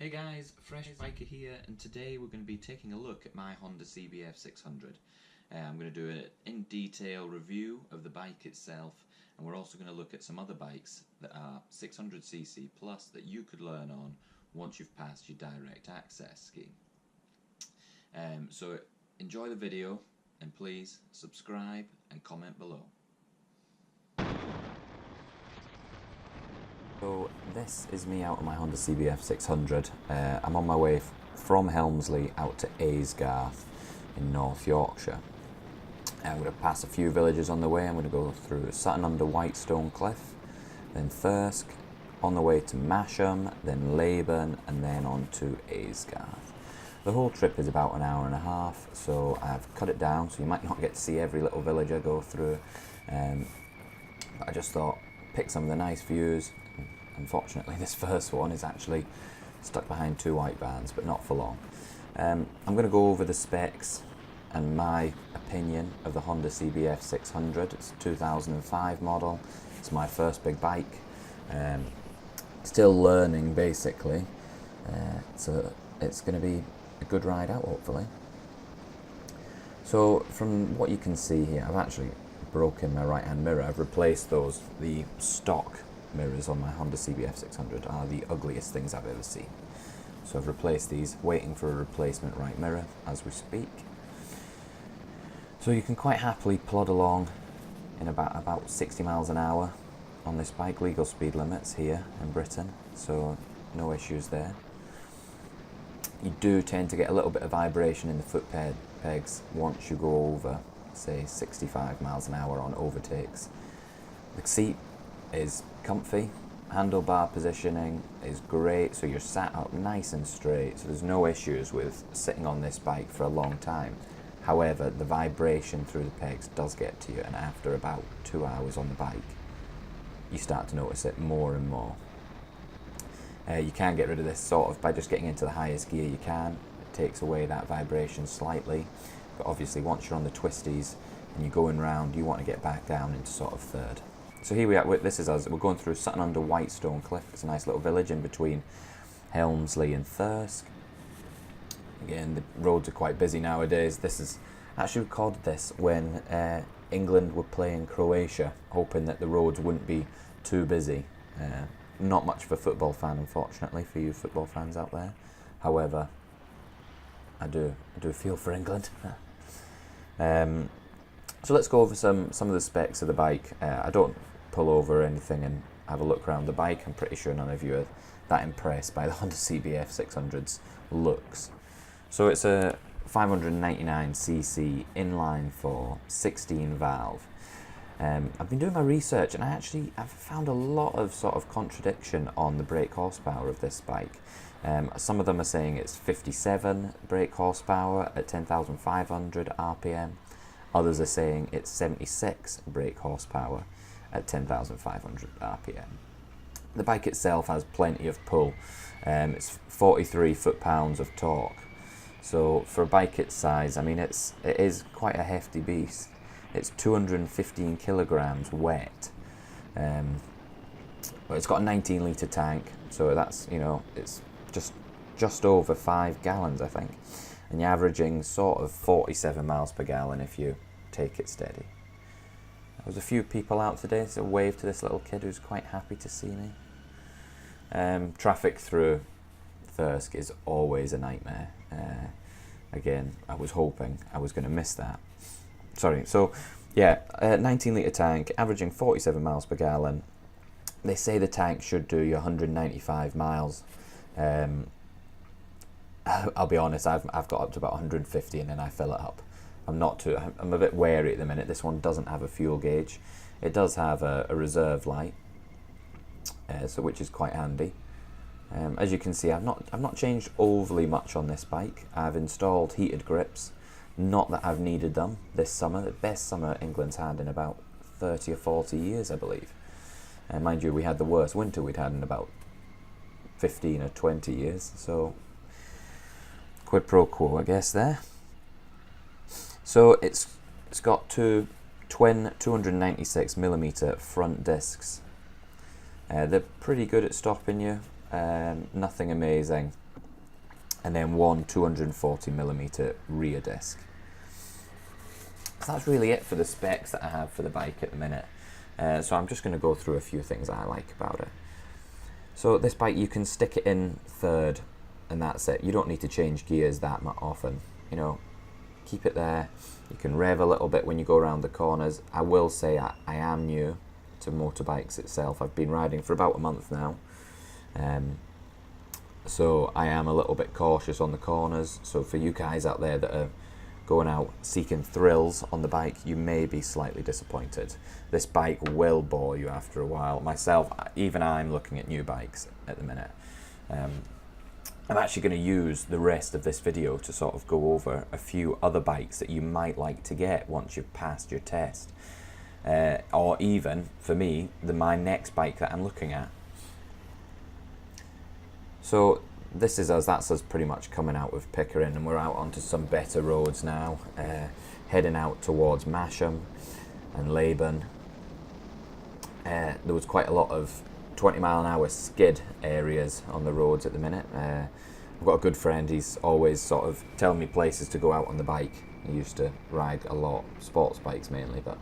Hey guys, Fresh Biker here, and today we're going to be taking a look at my Honda CBF600. I'm going to do an in-detail review of the bike itself, and we're also going to look at some other bikes that are 600cc plus that you could learn on once you've passed your direct access scheme. So enjoy the video, and please subscribe and comment below. So this is me out on my Honda CBF600. I'm on my way from Helmsley out to Aysgarth in North Yorkshire. I'm going to pass a few villages on the way. I'm going to go through Sutton under Whitestone Cliff, then Thirsk, on the way to Masham, then Laban, and then on to Aysgarth. The whole trip is about an hour and a half, so I've cut it down so you might not get to see every little village I go through. But I just thought, pick some of the nice views. Unfortunately, this first one is actually stuck behind two white vans, but not for long. I'm going to go over the specs and my opinion of the Honda CBF600. It's a 2005 model. It's my first big bike. Still learning, basically. So it's going to be a good ride out, hopefully. So from what you can see here, I've actually broken my right-hand mirror. I've replaced those. The stock mirrors on my Honda CBF600 are the ugliest things I've ever seen. So I've replaced these, waiting for a replacement right mirror as we speak. So you can quite happily plod along in about 60 miles an hour on this bike. Legal speed limits here in Britain, so no issues there. You do tend to get a little bit of vibration in the foot pegs once you go over, say, 65 miles an hour on overtakes. The seat is comfy, handlebar positioning is great, so you're sat up nice and straight, so there's no issues with sitting on this bike for a long time. However, the vibration through the pegs does get to you, and after about 2 hours on the bike you start to notice it more and more. You can get rid of this sort of by just getting into the highest gear you can. It takes away that vibration slightly, but obviously once you're on the twisties and you're going round, you want to get back down into sort of third. So here we are, this is us, we're going through Sutton under Whitestone Cliff. It's a nice little village in between Helmsley and Thirsk. Again, the roads are quite busy nowadays. This is, actually recorded this when England were playing Croatia, hoping that the roads wouldn't be too busy. Not much of a football fan, unfortunately, for you football fans out there. However, I do feel for England. So let's go over some of the specs of the bike. I don't pull over anything and have a look around the bike. I'm pretty sure none of you are that impressed by the Honda CBF600's looks. So it's a 599cc inline 4 16 valve. I've been doing my research and I've found a lot of sort of contradiction on the brake horsepower of this bike. Some of them are saying it's 57 brake horsepower at 10,500 RPM. Others are saying it's 76 brake horsepower at 10,500 RPM. The bike itself has plenty of pull. It's 43 foot-pounds of torque. So for a bike its size, I mean, it is quite a hefty beast. It's 215 kilograms wet. But it's got a 19-litre tank, so that's, you know, it's just over 5 gallons, I think. And you're averaging sort of 47 miles per gallon if you take it steady. There was a few people out today, so wave to this little kid who's quite happy to see me. Traffic through Thirsk is always a nightmare. Again, I was hoping I was going to miss that. Sorry, so yeah, 19-litre tank, averaging 47 miles per gallon. They say the tank should do you 195 miles. I'll be honest, I've got up to about 150 and then I fill it up. I'm a bit wary at the minute. This one doesn't have a fuel gauge. It does have a reserve light, so which is quite handy. As you can see, I've not changed overly much on this bike. I've installed heated grips. Not that I've needed them this summer. The best summer England's had in about 30 or 40 years, I believe. Mind you, we had the worst winter we'd had in about 15 or 20 years. So quid pro quo, I guess, there. So it's got two twin 296mm front discs. They're pretty good at stopping you. Nothing amazing. and then one 240mm rear disc. So that's really it for the specs that I have for the bike at the minute. So I'm just going to go through a few things I like about it. So this bike, you can stick it in third and that's it. You don't need to change gears that often. You know, keep it there. You can rev a little bit when you go around the corners. I will say I am new to motorbikes itself. I've been riding for about a month now. So I am a little bit cautious on the corners. So for you guys out there that are going out seeking thrills on the bike, you may be slightly disappointed. This bike will bore you after a while. Myself, even I'm looking at new bikes at the minute. I'm actually going to use the rest of this video to sort of go over a few other bikes that you might like to get once you've passed your test. Or even, for me, my next bike that I'm looking at. So this is us, that's us pretty much coming out of Pickering, and we're out onto some better roads now, heading out towards Masham and Laban. There was quite a lot of 20-mile-an-hour skid areas on the roads at the minute. I've got a good friend, he's always sort of telling me places to go out on the bike. He used to ride a lot, sports bikes mainly, but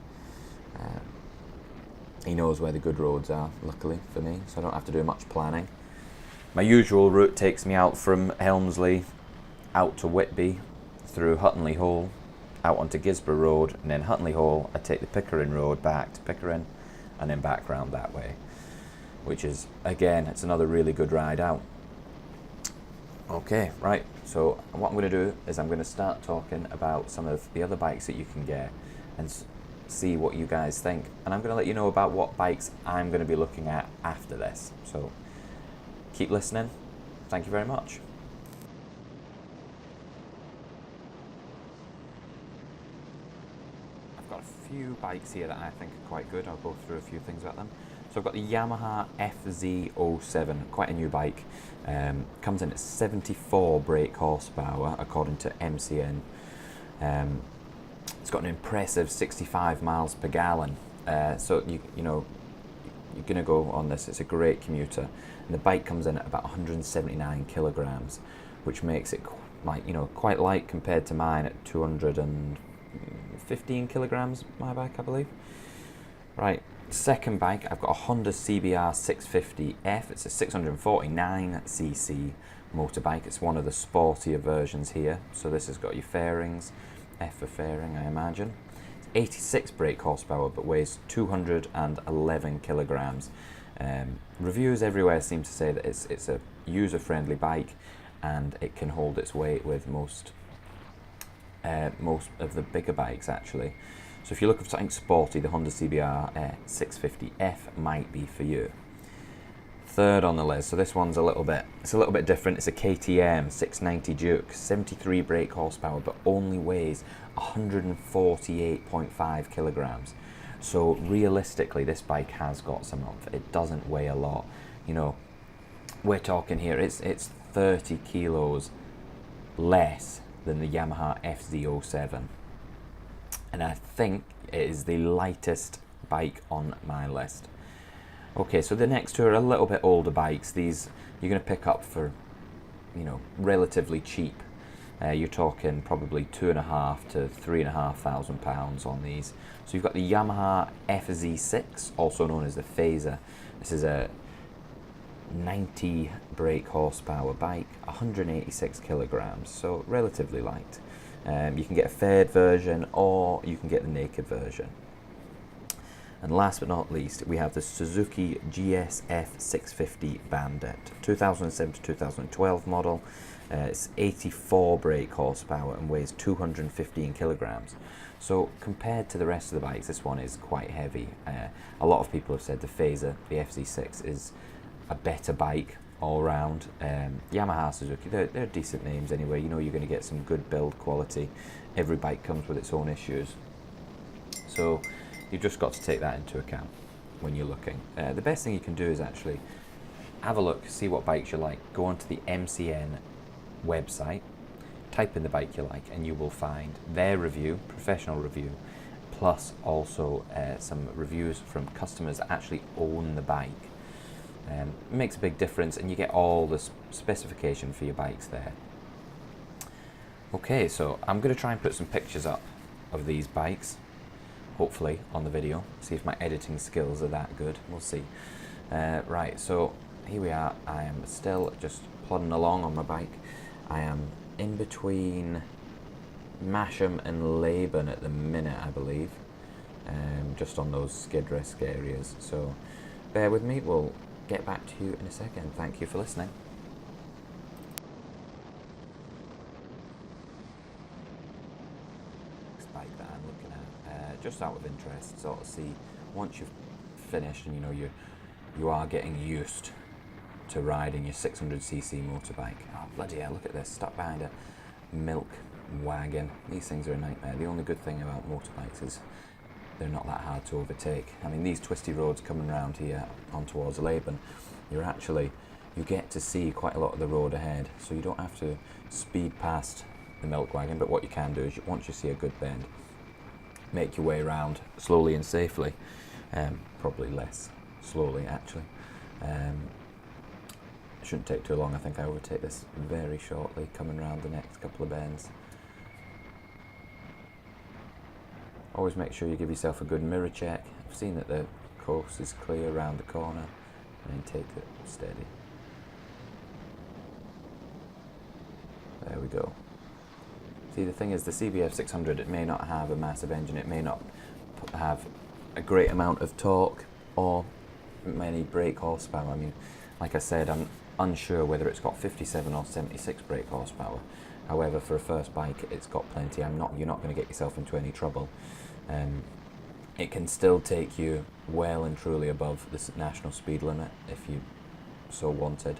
he knows where the good roads are, luckily for me, so I don't have to do much planning. My usual route takes me out from Helmsley, out to Whitby, through Huttonley Hole, out onto Gisborough Road, and then Huttonley Hole, I take the Pickering Road back to Pickering, and then back round that way, which is, again, it's another really good ride out. Okay, right, so what I'm going to do is I'm going to start talking about some of the other bikes that you can get and see what you guys think, and I'm going to let you know about what bikes I'm going to be looking at after this. So keep listening. Thank you very much. I've got a few bikes here that I think are quite good. I'll go through a few things about them. So I've got the Yamaha FZ07, quite a new bike. Comes in at 74 brake horsepower according to MCN. It's got an impressive 65 miles per gallon. So you know, you're going to go on this. It's a great commuter. And the bike comes in at about 179 kilograms, which makes it quite light compared to mine at 215 kilograms, my bike, I believe. Right, second bike, I've got a Honda CBR600n. It's a 649cc motorbike. It's one of the sportier versions here. So this has got your fairings, F for fairing, I imagine. It's 86 brake horsepower, but weighs 211 kilograms. Reviews everywhere seem to say that it's a user-friendly bike and it can hold its weight with most of the bigger bikes actually. So if you're looking for something sporty, the Honda CBR 650F might be for you. Third on the list, so this one's a little bit different. It's a KTM 690 Duke, 73 brake horsepower, but only weighs 148.5 kilograms. So realistically, this bike has got some oomph. It doesn't weigh a lot. You know, we're talking here, it's 30 kilos less than the Yamaha FZ07. And I think it is the lightest bike on my list. Okay, so the next two are a little bit older bikes. These you're going to pick up for, you know, relatively cheap. You're talking probably £2,500 to £3,500 on these. So you've got the Yamaha FZ6, also known as the Phaser. This is a 90 brake horsepower bike, 186 kilograms, so relatively light. You can get a faired version or you can get the naked version. And last but not least, we have the Suzuki GSF650 Bandit, 2007 to 2012 model. It's 84 brake horsepower and weighs 215 kilograms. So compared to the rest of the bikes, this one is quite heavy. A lot of people have said the Phaser, the FZ6, is a better bike all round. Yamaha, Suzuki, they're decent names anyway. You know you're going to get some good build quality. Every bike comes with its own issues. So you've just got to take that into account when you're looking. The best thing you can do is actually have a look, see what bikes you like. Go onto the MCN website, type in the bike you like, and you will find their review, professional review, plus also some reviews from customers that actually own the bike. It makes a big difference, and you get all the specification for your bikes there. Okay, so I'm going to try and put some pictures up of these bikes, hopefully on the video, see if my editing skills are that good, we'll see. Right, so here we are. I am still just plodding along on my bike. I am in between Masham and Laban at the minute, I believe, just on those skid risk areas, so bear with me, we'll get back to you in a second. Thank you for listening. Next bike that I'm looking at, just out of interest, sort of see, once you've finished and you are getting used to riding your 600cc motorbike. Oh bloody hell, look at this, stuck behind a milk wagon. These things are a nightmare. The only good thing about motorbikes is they're not that hard to overtake. I mean, these twisty roads coming around here on towards Laban, you get to see quite a lot of the road ahead, so you don't have to speed past the milk wagon, but what you can do is, once you see a good bend, make your way around slowly and safely, probably less slowly actually. Shouldn't take too long. I think I overtake this very shortly, coming around the next couple of bends. Always make sure you give yourself a good mirror check. I've seen that the course is clear around the corner, and then take it steady. There we go. See, the thing is, the CBF600, it may not have a massive engine, it may not have a great amount of torque or many brake horsepower. I mean, like I said, I'm unsure whether it's got 57 or 76 brake horsepower. However, for a first bike, it's got plenty. You're not going to get yourself into any trouble. It can still take you well and truly above the national speed limit if you so wanted.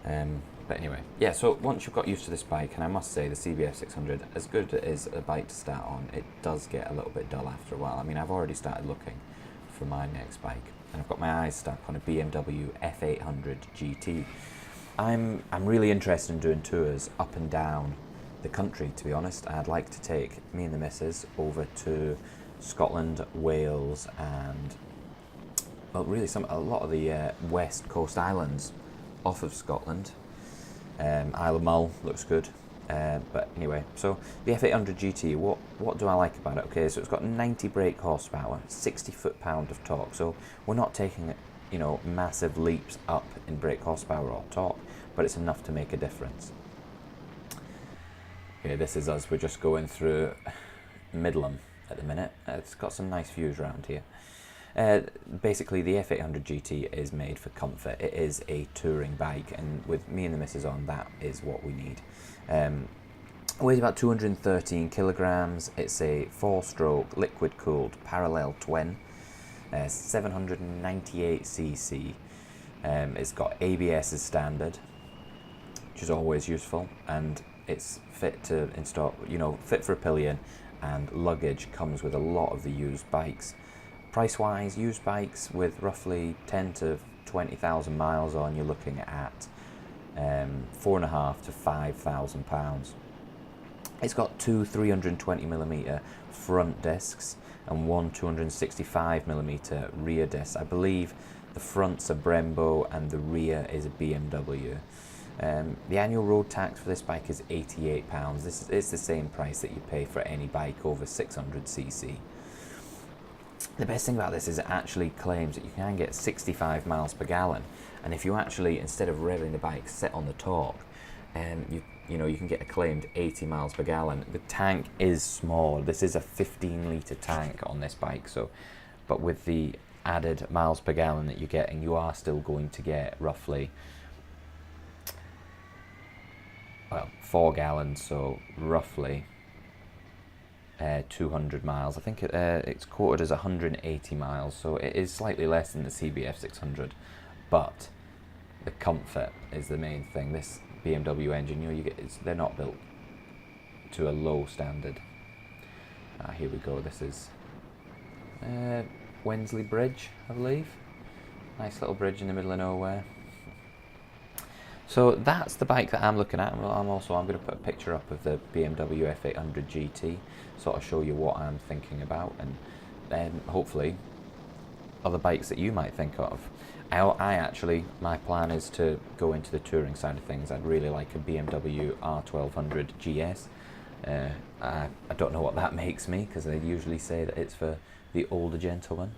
But anyway, yeah, so once you've got used to this bike, and I must say the CBF600, as good as a bike to start on, it does get a little bit dull after a while. I mean, I've already started looking for my next bike, and I've got my eyes stuck on a BMW F800 GT. I'm really interested in doing tours up and down the country, to be honest. I'd like to take me and the missus over to Scotland, Wales, and, well, really a lot of the west coast islands off of Scotland. Isle of Mull looks good. But anyway, so the F800 GT, what do I like about it? Okay, so it's got 90 brake horsepower, 60 foot-pound of torque, so we're not taking, massive leaps up in brake horsepower or torque, but it's enough to make a difference. Okay, this is us, we're just going through Midland at the minute. It's got some nice views around here. Basically, the F800 GT is made for comfort. It is a touring bike, and with me and the missus on, that is what we need. Weighs about 213 kilograms. It's a 4-stroke liquid-cooled parallel twin, 798cc. It's got ABS as standard, which is always useful, and it's fit to install, fit for a pillion, and luggage comes with a lot of the used bikes. Price-wise, used bikes with roughly 10 to 20,000 miles on, you're looking at £4,500 to £5,000. It's got two 320mm front discs and one 265mm rear disc. I believe the front's a Brembo and the rear is a BMW. The annual road tax for this bike is £88. This is the same price that you pay for any bike over 600cc. The best thing about this is it actually claims that you can get 65 miles per gallon, and if you actually, instead of revving the bike, set on the torque, you can get a claimed 80 miles per gallon. The tank is small. This is a 15-litre tank on this bike, but with the added miles per gallon that you're getting, you are still going to get roughly 4 gallons, so roughly 200 miles. I think it's quoted as 180 miles, so it is slightly less than the CBF600, but the comfort is the main thing. This BMW engine, they're not built to a low standard. Here we go. This is Wensley Bridge, I believe. Nice little bridge in the middle of nowhere. So that's the bike that I'm looking at. I'm going to put a picture up of the BMW F800 GT, sort of show you what I'm thinking about, and then hopefully other bikes that you might think of. My plan is to go into the touring side of things. I'd really like a BMW R1200 GS. I don't know what that makes me, because they usually say that it's for the older gentlemen.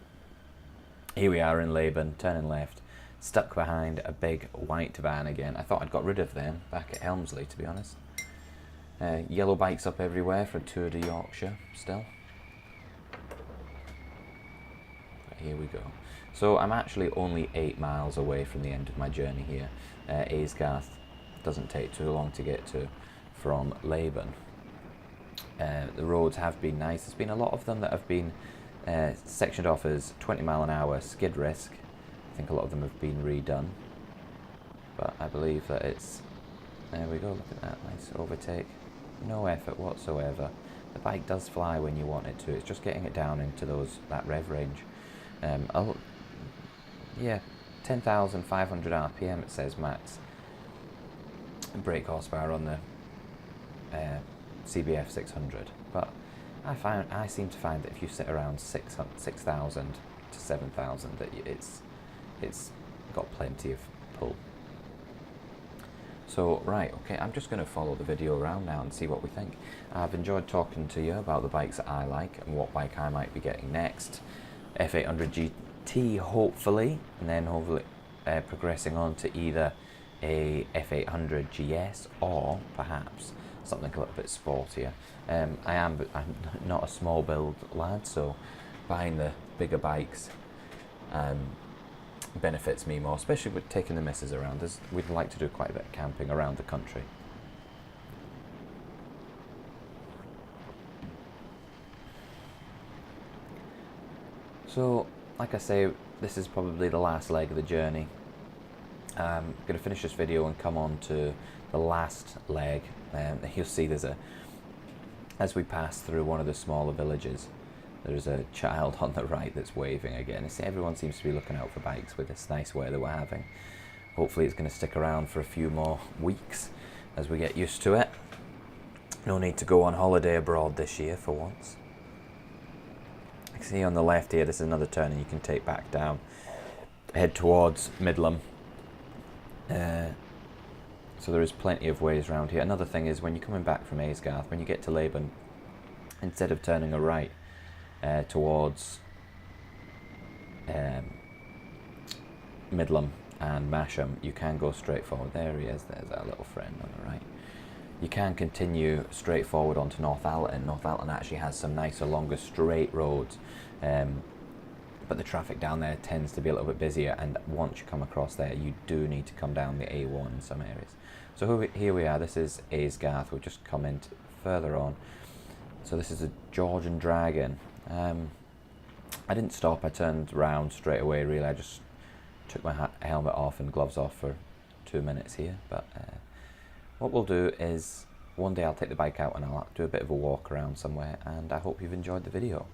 Here we are in Laban, turning left, stuck behind a big white van again. I thought I'd got rid of them back at Helmsley, to be honest. Yellow bikes up everywhere for Tour de Yorkshire still. But here we go. So I'm actually only 8 miles away from the end of my journey here. Aysgarth doesn't take too long to get to from Laban. The roads have been nice. There's been a lot of them that have been sectioned off as 20 mile an hour skid risk. I think a lot of them have been redone. But I believe that it's... There we go, look at that, nice overtake. No effort whatsoever. The bike does fly when you want it to. It's just getting it down into that rev range. Yeah, 10,500 RPM it says max brake horsepower on the CBF600, but I seem to find that if you sit around 6,000 to 7,000, that it's got plenty of pull. So right, okay, I'm just going to follow the video around now and see what we think. I've enjoyed talking to you about the bikes that I like and what bike I might be getting next. F800 GT hopefully, and then hopefully progressing on to either a F800 GS or perhaps something a little bit sportier. I'm not a small build lad, so buying the bigger bikes benefits me more, especially with taking the missus around. We'd like to do quite a bit of camping around the country. So, like I say, this is probably the last leg of the journey. I'm going to finish this video and come on to the last leg. You'll see as we pass through one of the smaller villages, there's a child on the right that's waving again. Everyone seems to be looking out for bikes with this nice weather we're having. Hopefully it's going to stick around for a few more weeks as we get used to it. No need to go on holiday abroad this year for once. You can see on the left here, this is another turn and you can take back down, head towards Midland. So there is plenty of ways around here. Another thing is when you're coming back from Aysgarth, when you get to Laban, instead of turning a right towards Midland and Masham, you can go straight forward. There he is, there's our little friend on the right. You can continue straight forward onto Northallerton. Northallerton actually has some nicer, longer, straight roads, but the traffic down there tends to be a little bit busier, and once you come across there, you do need to come down the A1 in some areas. So here we are, this is Aysgarth. We've just come in further on. So this is a Georgian Dragon. I didn't stop, I turned around straight away really. I just took my helmet off and gloves off for 2 minutes here. But what we'll do is, one day I'll take the bike out and I'll do a bit of a walk around somewhere, and I hope you've enjoyed the video.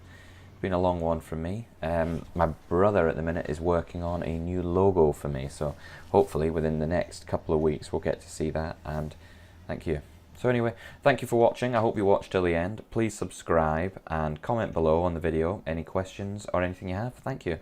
It's been a long one from me. My brother at the minute is working on a new logo for me, so hopefully within the next couple of weeks we'll get to see that, and thank you. So anyway, thank you for watching. I hope you watched till the end. Please subscribe and comment below on the video any questions or anything you have. Thank you.